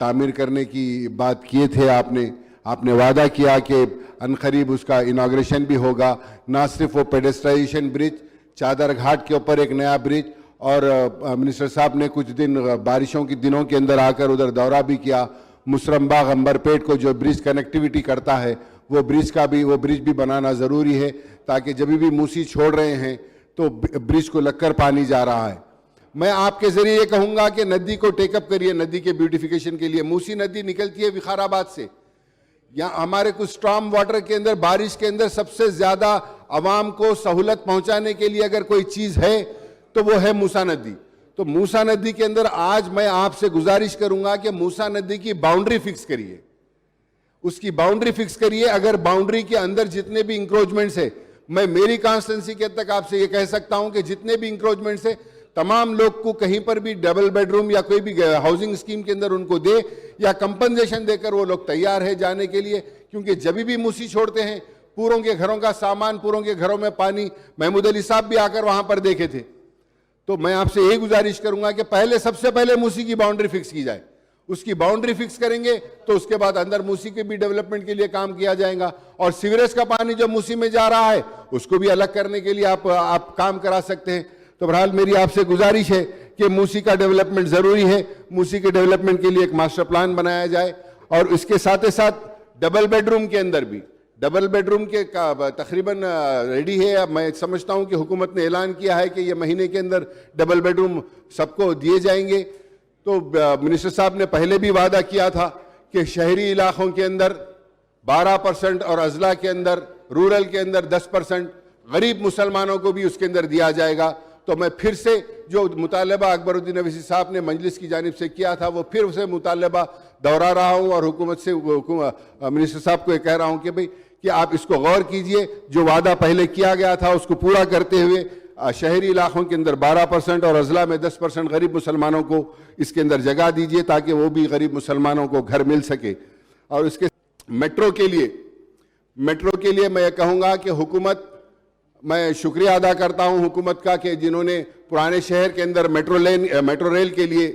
तामीर करने की बात किए थे। आपने वादा किया कि अनकरीब उसका इनाग्रेशन भी होगा। ना सिर्फ वो पेडेस्ट्राइजेशन ब्रिज, चादर घाट के ऊपर एक नया ब्रिज, और मिनिस्टर साहब ने कुछ दिन बारिशों के दिनों के अंदर आकर उधर दौरा भी किया। मुसरम्बाग अंबरपेट को जो ब्रिज कनेक्टिविटी करता है, वो ब्रिज भी बनाना ज़रूरी है, ताकि जब भी मूसी छोड़ रहे हैं तो ब्रिज को लगकर पानी जा रहा है। मैं आपके ज़रिए ये कहूँगा कि नदी को टेकअप करिए, नदी के ब्यूटिफिकेशन के लिए। मूसी नदी निकलती है विखाराबाद से। यहाँ हमारे कुछ स्टॉर्म वाटर के अंदर, बारिश के अंदर सबसे ज़्यादा आवाम को सहूलत पहुँचाने के लिए अगर कोई चीज़ है तो वो है मूसा नदी। तो मूसा नदी के अंदर आज मैं आपसे गुजारिश करूंगा कि मूसा नदी की बाउंड्री फिक्स करिए, उसकी बाउंड्री फिक्स करिए। अगर बाउंड्री के अंदर जितने भी इंक्रोचमेंट्स है, मैं मेरी कॉन्स्टिट्यूंसी के तक आपसे ये कह सकता हूं कि जितने भी इंक्रोचमेंट्स है, तमाम लोग को कहीं पर भी डबल बेडरूम या कोई भी हाउसिंग स्कीम के अंदर उनको दे या कंपनसेशन देकर वो लोग तैयार है जाने के लिए। क्योंकि जब भी मूसी छोड़ते हैं, पूरों के घरों का सामान, पूरों के घरों में पानी, महमूद अली साहब भी आकर वहां पर देखे थे। तो मैं आपसे यही गुजारिश करूंगा कि सबसे पहले मूसी की बाउंड्री फिक्स की जाए। उसकी बाउंड्री फिक्स करेंगे तो उसके बाद अंदर मूसी के भी डेवलपमेंट के लिए काम किया जाएगा। और सीवरेज का पानी जो मूसी में जा रहा है उसको भी अलग करने के लिए आप काम करा सकते हैं। तो बहरहाल मेरी आपसे गुजारिश है कि मूसी का डेवलपमेंट ज़रूरी है। मूसी के डेवलपमेंट के लिए एक मास्टर प्लान बनाया जाए। और इसके साथ ही साथ डबल बेडरूम के अंदर भी, डबल बेडरूम के तकरीबन रेडी है। अब मैं समझता हूं कि हुकूमत ने ऐलान किया है कि ये महीने के अंदर डबल बेडरूम सबको दिए जाएंगे। तो मिनिस्टर साहब ने पहले भी वादा किया था कि शहरी इलाकों के अंदर 12% और अजला के अंदर, रूरल के अंदर 10%, गरीब मुसलमानों को भी उसके अंदर दिया जाएगा। तो मैं फिर से जो मुतालबा अकबरुद्दीन अवैसी साहब ने मजलिस की जानिब से किया था, वो फिर से मुतालबा दोहरा रहा हूँ और हुकूमत से मिनिस्टर साहब को ये कह रहा हूँ कि भाई कि आप इसको गौर कीजिए। जो वादा पहले किया गया था उसको पूरा करते हुए शहरी इलाकों के अंदर 12% और अजला में 10% गरीब मुसलमानों को इसके अंदर जगह दीजिए, ताकि वो भी गरीब मुसलमानों को घर मिल सके। और इसके मेट्रो के लिए मैं ये कहूँगा कि मैं शुक्रिया अदा करता हूँ हुकूमत का कि जिन्होंने पुराने शहर के अंदर मेट्रो रेल के लिए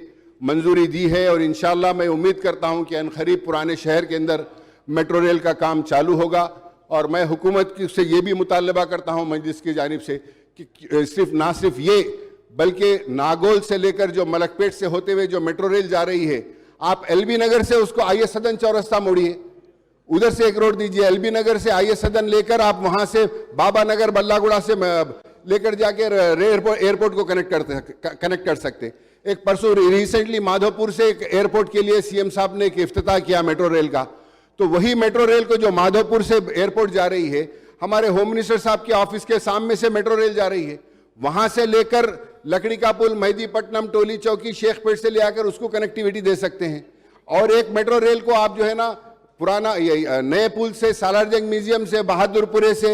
मंजूरी दी है। और इंशाअल्लाह मैं उम्मीद करता हूँ कि अनकरीब पुराने शहर के अंदर मेट्रो रेल का काम चालू होगा। और मैं हुकूमत से ये भी मुतालबा करता हूँ मजलिस की जानिब से कि ना सिर्फ ये, बल्कि नागोल से लेकर जो मलकपेट से होते हुए जो मेट्रो रेल जा रही है, आप LB नगर से उसको आईएस सदन चौरस्ता मोड़िए, उधर से एक रोड दीजिए। LB नगर से आईएस सदन लेकर आप वहां से बाबा नगर, बल्लागुड़ा से लेकर जाके एयरपोर्ट को कनेक्ट कर सकते। एक परसों रिसेंटली माधोपुर से एक एयरपोर्ट के लिए CM साहब ने एक इफ्तिताह किया मेट्रो रेल का। तो तो वही मेट्रो रेल को जो माधोपुर से एयरपोर्ट जा रही है, हमारे होम मिनिस्टर साहब के ऑफिस के सामने से मेट्रो रेल जा रही है, वहां से लेकर लकड़ी का पुल, मेहदीपट्टनम, टोली चौकी, शेखपेट से ले आकर उसको कनेक्टिविटी दे सकते हैं। और एक मेट्रो रेल को आप जो है ना पुराना नए पुल से, सालारजंग म्यूजियम से, बहादुरपुरे से,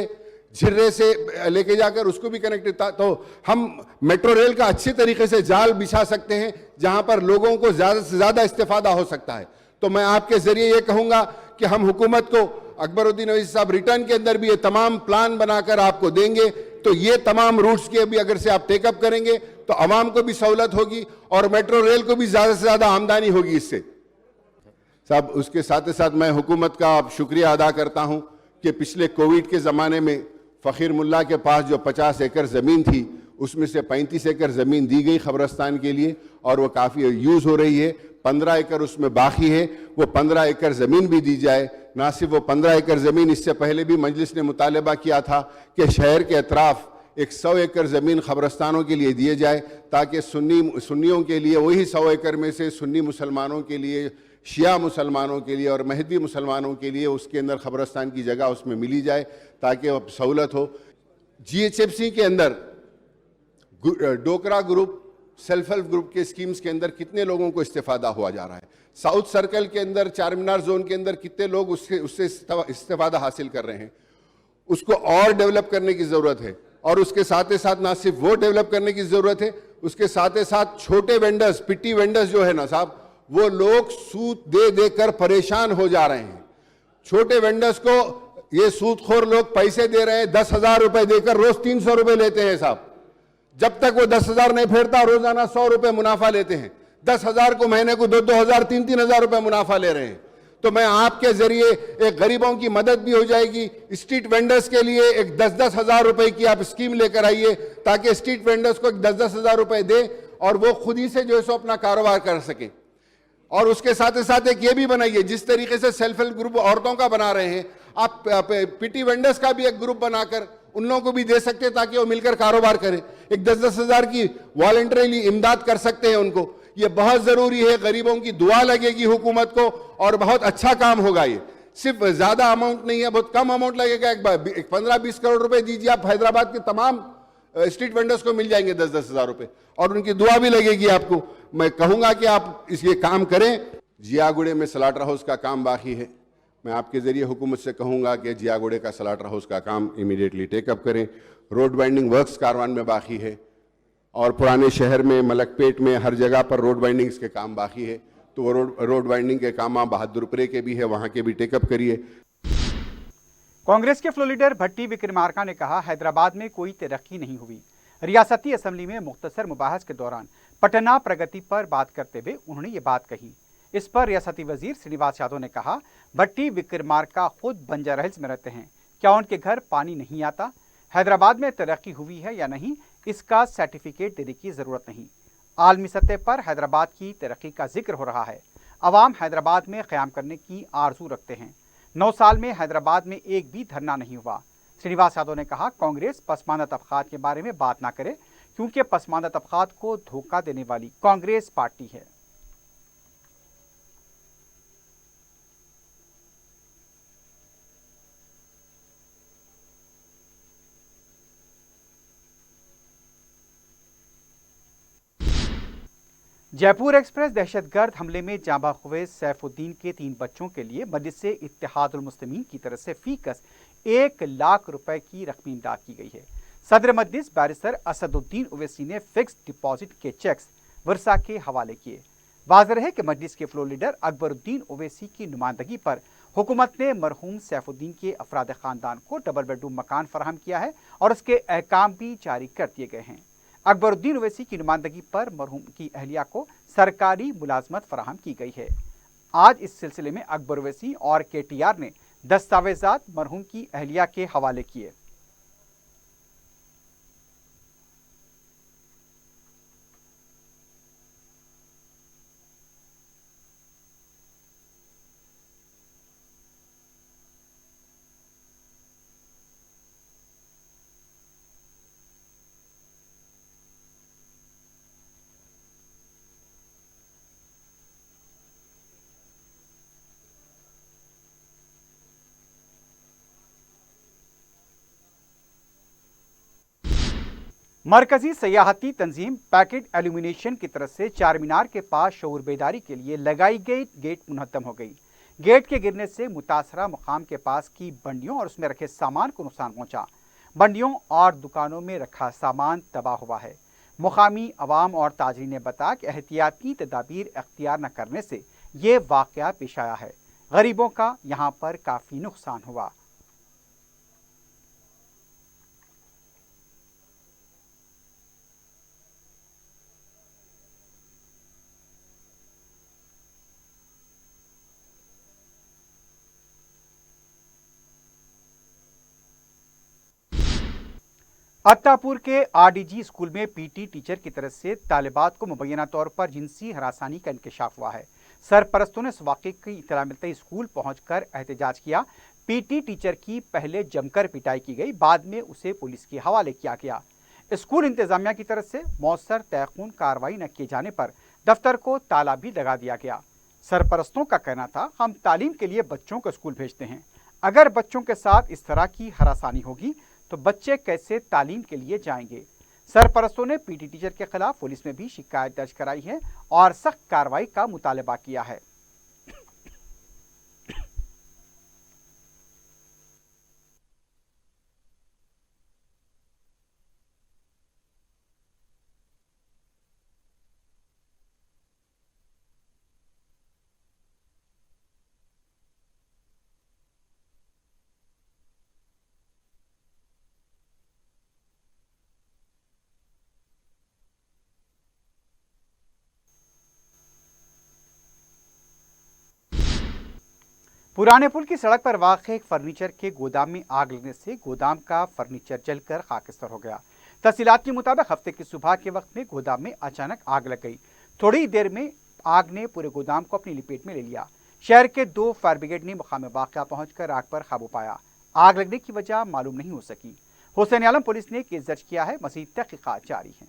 झिर्रे से लेके जाकर उसको भी कनेक्ट, तो हम मेट्रो रेल का अच्छी तरीके से जाल बिछा सकते हैं जहां पर लोगों को ज्यादा से ज्यादा इस्तेफादा हो सकता है। तो मैं आपके जरिए ये कहूंगा कि हम हुकूमत को, अकबरुद्दीन अवैसी साहब रिटर्न के अंदर भी ये तमाम प्लान बनाकर आपको देंगे, तो ये तमाम रूट्स के भी अगर से आप टेकअप करेंगे तो आवाम को भी सहूलत होगी और मेट्रो रेल को भी ज्यादा से ज्यादा आमदनी होगी इससे। साहब, उसके साथ साथ मैं हुकूमत का शुक्रिया अदा करता हूं कि पिछले कोविड के ज़माने में फ़कीर मुल्ला के पास जो 50 एकड़ ज़मीन थी, उसमें से 35 एकड़ ज़मीन दी गई ख़बरस्तान के लिए और वो काफ़ी यूज़ हो रही है। 15 एकड़ उसमें बाकी है, वो 15 एकड़ ज़मीन भी दी जाए। ना सिर्फ वो 15 एकड़ ज़मीन, इससे पहले भी मजलिस ने मुतालबा किया था कि शहर के अतराफ़ एक 100 एकड़ ज़मीन ख़बरस्तानों के लिए दिए जाए, ताकि सुन्नियों के लिए वही 100 एकड़ में से सुन्नी मुसलमानों के लिए, शिया मुसलमानों के लिए और महदी मुसलमानों के लिए उसके अंदर ख़बरस्तान की जगह उसमें मिली जाए ताकि सहूलत हो। GHFC के अंदर डोकरा ग्रुप, सेल्फ हेल्प ग्रुप के स्कीम्स के अंदर कितने लोगों को इस्तेफादा हुआ जा रहा है। साउथ सर्कल के अंदर, चार मीनार जोन के अंदर कितने लोग उससे इस्तेफादा हासिल कर रहे हैं। उसको और डेवलप करने की ज़रूरत है और उसके साथ ही साथ ना सिर्फ वो डेवलप करने की ज़रूरत है, उसके साथ ही साथ छोटे वेंडर्स, पिट्टी वेंडर्स जो है ना साहब, वो लोग सूद दे देकर परेशान हो जा रहे हैं। छोटे वेंडर्स को ये सूदखोर लोग पैसे दे रहे हैं, 10,000 रुपए देकर रोज 300 रुपए लेते हैं साहब। जब तक वो 10,000 नहीं फेरता, रोजाना 100 रुपए मुनाफा लेते हैं। 10,000 को महीने को 2,000, 3,000 रुपए मुनाफा ले रहे हैं। तो मैं आपके जरिए एक गरीबों की मदद भी हो जाएगी। स्ट्रीट वेंडर्स के लिए एक 10-10 हजार रुपए की आप स्कीम लेकर आइए, ताकि स्ट्रीट वेंडर्स को 10-10 हजार रुपए दे और वो खुद ही से जो है सो अपना कारोबार कर सके। और उसके साथ ही साथ एक ये भी बनाइए, जिस तरीके से सेल्फ हेल्प ग्रुप औरतों का बना रहे हैं, आप पीटी वेंडर्स का भी एक ग्रुप बनाकर उन लोगों को भी दे सकते हैं, ताकि वो मिलकर कारोबार करें। एक 10-10 हजार की वॉलंटरीली इमदाद कर सकते हैं उनको। ये बहुत जरूरी है, गरीबों की दुआ लगेगी हुकूमत को और बहुत अच्छा काम होगा। ये सिर्फ ज्यादा अमाउंट नहीं है, बहुत कम अमाउंट लगेगा। एक 15-20 करोड़ रुपए दीजिए आप, हैदराबाद के तमाम स्ट्रीट वेंडर्स को मिल जाएंगे 10-10 हजार रुपए, और उनकी दुआ भी लगेगी आपको। मैं कहूंगा कि आप ये काम करें। जियागुड़े में स्लाटर हाउस का काम बाकी है। मैं आपके जरिए हुकूमत से कहूंगा कि जियागुड़े का स्लाटर हाउस का काम इमीडिएटली टेकअप करें। रोड वाइंडिंग वर्क्स कारवान में बाकी है और पुराने शहर में, मलकपेट में, हर जगह पर रोड वाइंडिंग्स के काम बाकी है। तो वो रोड वाइंडिंग के काम आप बहादुरपुरे के भी है, वहां के भी टेकअप करिए। कांग्रेस के फ्लोर लीडर भट्टी विक्रमार्का ने कहा, हैदराबाद में कोई तरक्की नहीं हुई। रियासती असेंबली में मुख्तसर मुबाहस के दौरान पटना प्रगति पर बात करते हुए उन्होंने ये बात कही। इस पर रियासती वजीर श्रीनिवास यादव ने कहा, भट्टी विक्रमार्का खुद बंजारा हिल्स में रहते हैं, क्या उनके घर पानी नहीं आता? हैदराबाद में तरक्की हुई है या नहीं, इसका सर्टिफिकेट देने की जरूरत नहीं। आलमी सतह पर हैदराबाद की तरक्की का जिक्र हो रहा है। अवाम हैदराबाद में क़याम करने की आरजू रखते हैं। 9 साल में हैदराबाद में एक भी धरना नहीं हुआ। श्रीनिवास यादव ने कहा, कांग्रेस पसमानदा तबकात के बारे में बात ना करे, क्योंकि पसमानदा तबकात को धोखा देने वाली कांग्रेस पार्टी है। जयपुर एक्सप्रेस दहशतगर्द हमले में जांबा खुवैस सैफुद्दीन के 3 बच्चों के लिए मजलिस इत्तेहादुल मुस्लिमीन की तरफ से फीकस 1 लाख रुपए की रकमी इमदाद की गई है। सदर मजलिस बैरिस्टर असदुद्दीन ओवैसी ने फिक्स डिपॉजिट के चेक्स वर्षा के हवाले किए। वाज़ेह है कि मजलिस के फ्लोर लीडर अकबरुद्दीन ओवैसी की नुमाइंदगी पर हुकूमत ने मरहूम सैफुद्दीन के अफराद ख़ानदान को डबल बेडरूम मकान फराहम किया है और उसके अहकाम भी जारी कर दिए गए हैं। अकबरुद्दीन ओवैसी की नुमाइंदगी पर मरहूम की अहलिया को सरकारी मुलाजमत फराहम की गई है। आज इस सिलसिले में अकबर ओवैसी और KTR ने दस्तावेजात मरहूम की अहलिया के हवाले किए। मरकजी सयाहती तंजीम पैकेट एल्यूमिनेशन की तरफ से चार मीनार के पास शऊर बेदारी के लिए लगाई गई गेट मुनहत्तम हो गई। गेट के गिरने से मुतासरा मुकाम के पास की बंडियों और उसमें रखे सामान को नुकसान पहुंचा। बंडियों और दुकानों में रखा सामान तबाह हुआ है। मुकामी अवाम और ताजरीन ने बताया कि एहतियाती तदाबीर अख्तियार न करने से ये वाक़या पेश आया है। गरीबों का यहाँ पर काफ़ी नुकसान हुआ। अत्तापुर के आरडीजी स्कूल में पीटी टीचर की तरफ से तालिबात को मुबैना तौर पर जिनसी हरासानी का इंकशाफ हुआ है। सरपरस्तों ने इस वाक़े की इत्तला मिलते ही स्कूल पहुंचकर एहतजाज किया। पीटी टीचर की पहले जमकर पिटाई की गई, बाद में उसे पुलिस के हवाले किया गया। स्कूल इंतजामिया की तरफ से मौसर तयखून कार्रवाई न किए जाने पर दफ्तर को ताला भी लगा दिया गया। सरपरस्तों का कहना था, हम तालीम के लिए बच्चों को स्कूल भेजते हैं, अगर बच्चों के साथ इस तरह की हरासानी होगी तो बच्चे कैसे तालीम के लिए जाएंगे। सरपरस्तों ने पीटी टीचर के खिलाफ पुलिस में भी शिकायत दर्ज कराई है और सख्त कार्रवाई का मुतालबा किया है। पुराने पुल की सड़क पर वाक़ एक फर्नीचर के गोदाम में आग लगने से गोदाम का फर्नीचर जलकर खाकस्तर हो गया। तफसीलात के मुताबिक हफ्ते की सुबह के वक्त में गोदाम में अचानक आग लग गई। थोड़ी देर में आग ने पूरे गोदाम को अपनी लपेट में ले लिया। शहर के 2 फायर ब्रिगेड ने मुकाम वाक़या पहुंचकर आग पर काबू पाया। आग लगने की वजह मालूम नहीं हो सकी। हुसैन आलम पुलिस ने केस दर्ज किया है। मज़ीद तहक़ीक़ात जारी है।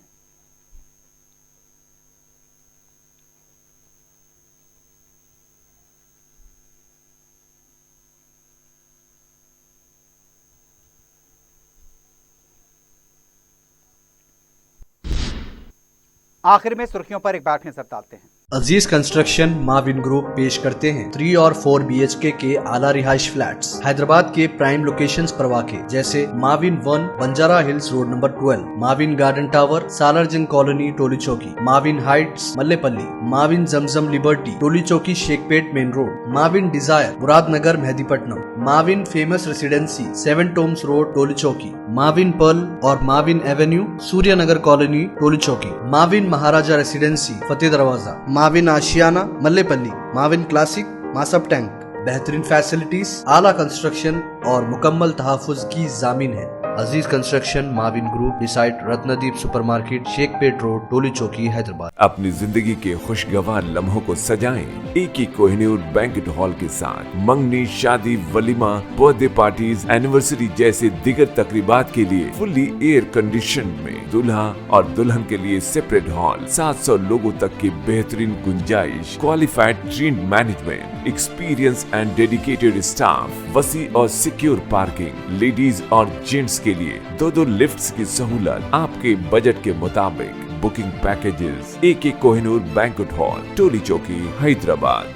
आखिर में सुर्खियों पर एक बार नजर डालते हैं। अजीज कंस्ट्रक्शन माविन ग्रुप पेश करते हैं 3 और 4 BHK के आला रिहाइश फ्लैट्स हैदराबाद के प्राइम लोकेशंस पर वाक़े जैसे Mavin 1 Banjara Hills road number 12, Mavin garden tower Salarjung colony Toli Chowki, Mavin heights Mallepally, Mavin Zamzam liberty Toli Chowki Shaikpet main road, Mavin desire Muradnagar Mehdipatnam, Mavin famous residency 7 tombs road Toli Chowki, Mavin pearl और Mavin avenue Suryanagar colony Toli Chowki, Mavin Maharaja residency Fateh Darwaza, Mavin Ashiyana Mallepally, Mavin classic Masab tank. बेहतरीन फैसिलिटीज, आला कंस्ट्रक्शन और मुकम्मल तहफ़्फ़ुज़ की ज़ामीन है। Aziz construction Mavin group beside Ratnadeep supermarket Shaikpet road Toli Chowki Hyderabad. अपनी जिंदगी के खुशगवार लम्हों को सजाएं एक ही कोहिनूर बैंकेट हॉल के साथ। मंगनी, शादी, वलीमा, बर्थडे पार्टीज, एनिवर्सरी जैसे दिगर तकरीबात के लिए फुल्ली एयर कंडीशन में दूल्हा और दुल्हन के लिए सेपरेट हॉल, 700 लोगों तक की बेहतरीन गुंजाइश, qualified train management, experience and dedicated staff, वसी और सिक्योर पार्किंग, लेडीज और जेंट्स के लिए 2 लिफ्ट्स की सहूलत आपके बजट के मुताबिक। बुकिंग पैकेजेस एक कोहिनूर बैंक्वेट हॉल टोली चौकी हैदराबाद।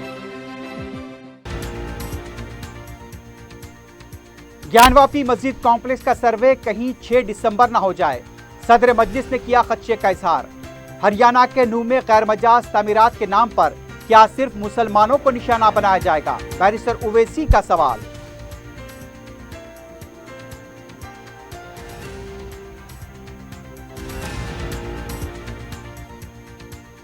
ज्ञानवापी मस्जिद कॉम्प्लेक्स का सर्वे कहीं 6 दिसंबर न हो जाए, सदर मजलिस ने किया खदशे का इजहार। हरियाणा के नूह में गैर मजाज तामीरात के नाम पर क्या सिर्फ मुसलमानों को निशाना बनाया जाएगा? बैरिस्टर ओवैसी का सवाल।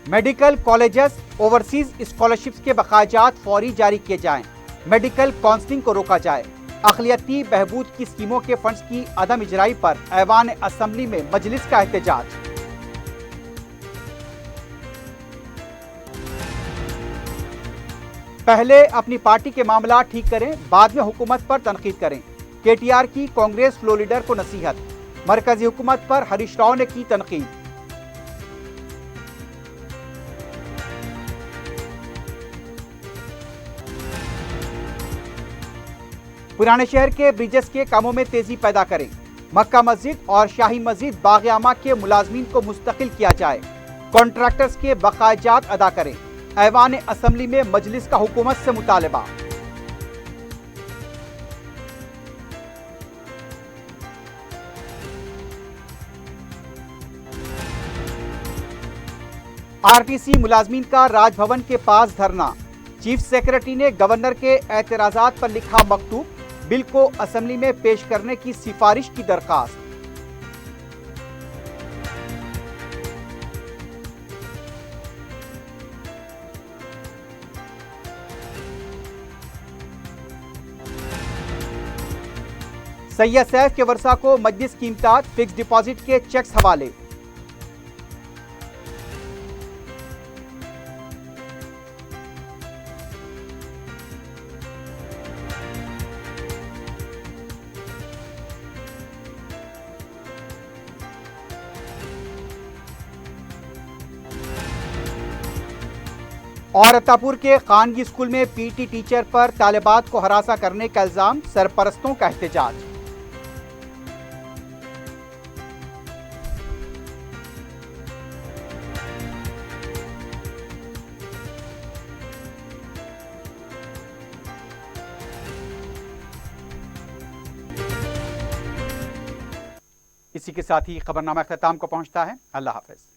मेडिकल कॉलेजेस ओवरसीज स्कॉलरशिप्स के बकायाजात फौरी जारी किए जाएं। मेडिकल काउंसलिंग को रोका जाए। अक़लियती बहबूद की स्कीमों के फंड्स की अदम इजराई पर ऐवान असम्बली में मजलिस का एहतजाज। पहले अपनी पार्टी के मामला ठीक करें, बाद में हुकूमत पर तनकीद करें। केटीआर की कांग्रेस फ्लो लीडर को नसीहत। मरकजी हुकूमत पर हरीश राव ने की तनकीद। पुराने शहर के ब्रिजेस के कामों में तेजी पैदा करें। मक्का मस्जिद और शाही मस्जिद बाग़-ए-आमा के मुलाजमीन को मुस्तकिल किया जाए। कॉन्ट्रैक्टर्स के बकायाजात अदा करें। ऐवान असम्बली में मजलिस का हुकूमत से मुतालबा। आरटीसी मुलाजमीन का राजभवन के पास धरना। चीफ सेक्रेटरी ने गवर्नर के एतराजात पर लिखा मकतूब। बिल को असेंबली में पेश करने की सिफारिश की दरखास्त। सैयद सैफ के वर्षा को मजलिस की इमदाद, फिक्स डिपॉजिट के चेक्स हवाले। और अत्तापुर के खानगी स्कूल में पीटी टीचर पर तालिबात को हरासा करने का इल्जाम, सरपरस्तों का एहतजाज। इसी के साथ ही खबरनामा अख्ताम को पहुंचता है। अल्लाह हाफिज।